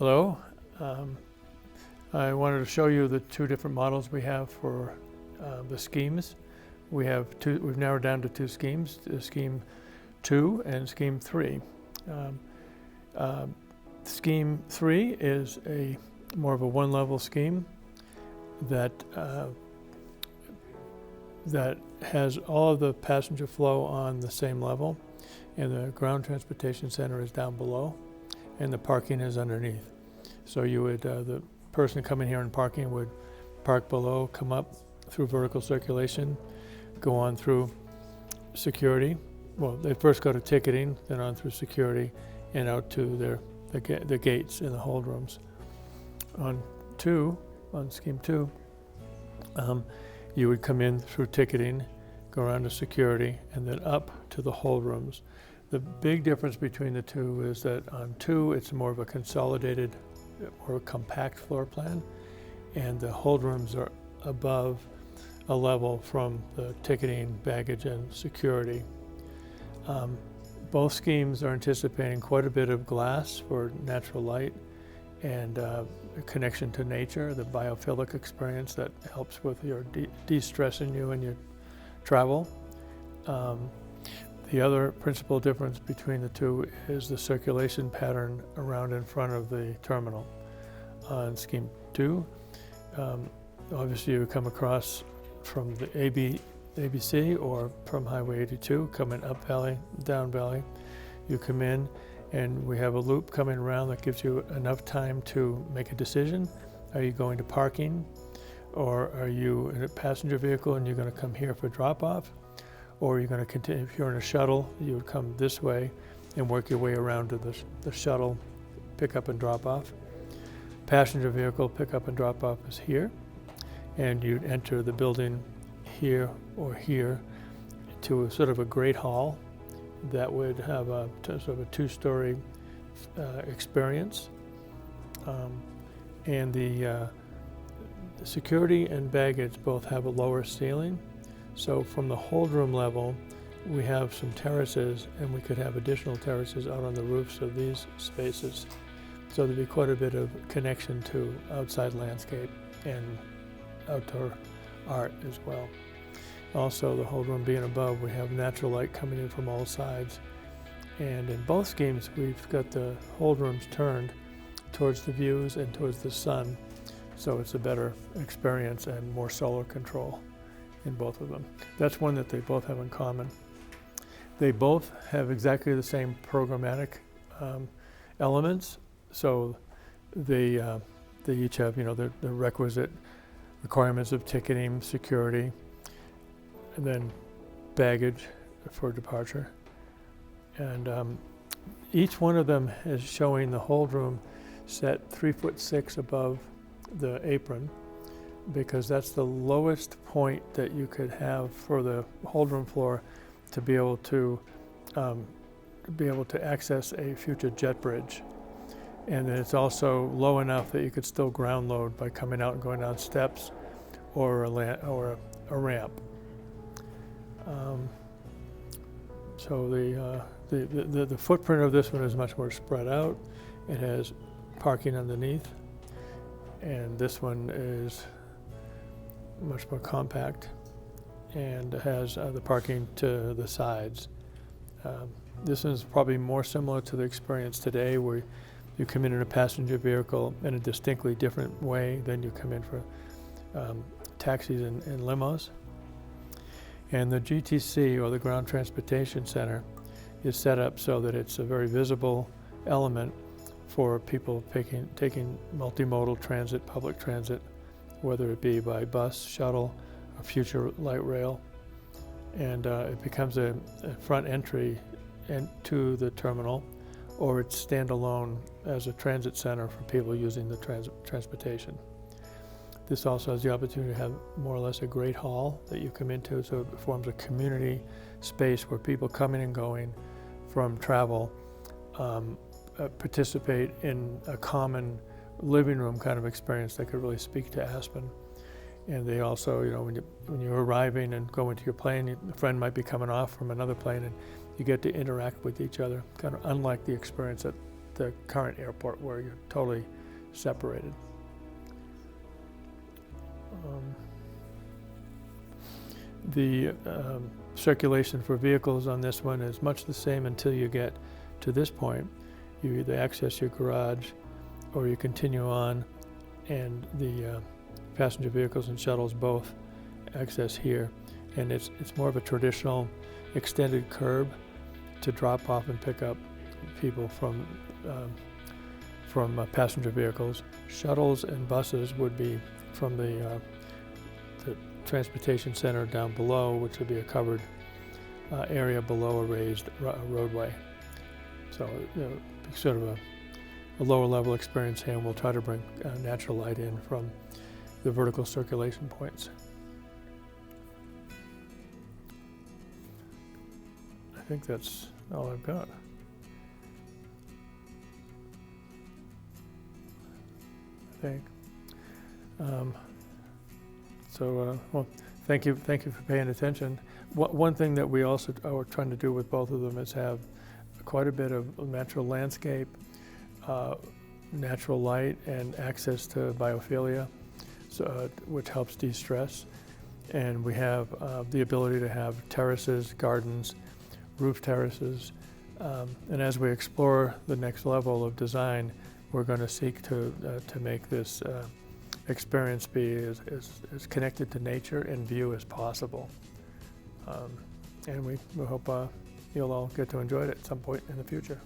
Hello. Um, I wanted to show you the two different models we have for the schemes. We've narrowed down to two schemes, Scheme 2 and Scheme 3. Um, uh, Scheme 3 is more of a one-level scheme that has all of the passenger flow on the same level, and the ground transportation center is down below, and the parking is underneath. So you would, the person coming here and parking would park below, come up through vertical circulation, go on through security. Well, they first go to ticketing, then on through security, and out to the gates in the hold rooms. On Scheme 2, you would come in through ticketing, go around to security, and then up to the hold rooms. The big difference between the two is that on 2, it's more of a consolidated or a compact floor plan, and the hold rooms are above a level from the ticketing, baggage, and security. Both schemes are anticipating quite a bit of glass for natural light and a connection to nature, the biophilic experience that helps with your de-stressing you in your travel. The other principal difference between the two is the circulation pattern around in front of the terminal. On Scheme 2, obviously you come across from the ABC or from Highway 82, coming up valley, down valley. You come in and we have a loop coming around that gives you enough time to make a decision. Are you going to parking, or are you in a passenger vehicle and you're going to come here for drop-off? Or you're going to continue, if you're in a shuttle, you would come this way and work your way around to the shuttle pick-up and drop-off. Passenger vehicle pick-up and drop-off is here, and you'd enter the building here or here to a sort of a great hall that would have a sort of a two-story experience. And the security and baggage both have a lower ceiling. So from the hold room level, we have some terraces, and we could have additional terraces out on the roofs of these spaces. So there'd be quite a bit of connection to outside landscape and outdoor art as well. Also, the hold room being above, we have natural light coming in from all sides. And in both schemes, we've got the hold rooms turned towards the views and towards the sun. So it's a better experience and more solar control in both of them. That's one that they both have in common. They both have exactly the same programmatic elements. So they each have, the requisite requirements of ticketing, security, and then baggage for departure. And each one of them is showing the hold room set 3'6" above the apron, because that's the lowest point that you could have for the hold room floor to be able to access a future jet bridge. And then it's also low enough that you could still ground load by coming out and going down steps or a ramp. So the footprint of this one is much more spread out. It has parking underneath, and this one is much more compact and has the parking to the sides. This is probably more similar to the experience today, where you come in a passenger vehicle in a distinctly different way than you come in for taxis and limos. And the GTC, or the Ground Transportation Center, is set up so that it's a very visible element for people taking multimodal transit, public transit, whether it be by bus, shuttle, or future light rail. And it becomes a front entry to the terminal, or it's standalone as a transit center for people using the transportation. This also has the opportunity to have more or less a great hall that you come into, so it forms a community space where people coming and going from travel participate in a common living room kind of experience that could really speak to Aspen. And they also, when you're arriving and going to your plane, a friend might be coming off from another plane, and you get to interact with each other, kind of unlike the experience that the current airport where you're totally separated. The circulation for vehicles on this one is much the same until you get to this point. You either access your garage or you continue on, and the passenger vehicles and shuttles both access here. And it's more of a traditional extended curb to drop off and pick up people from passenger vehicles. Shuttles and buses would be from the transportation center down below, which would be a covered area below a raised roadway. So sort of a lower level experience here, and we'll try to bring natural light in from the vertical circulation points. I think that's all I've got. I think. Well, thank you for paying attention. One thing that we also are trying to do with both of them is have quite a bit of natural landscape, natural light, and access to biophilia, which helps de-stress. And we have the ability to have terraces, gardens, roof terraces. And as we explore the next level of design, we're going to seek to make this experience be as connected to nature and view as possible. And we hope you'll all get to enjoy it at some point in the future.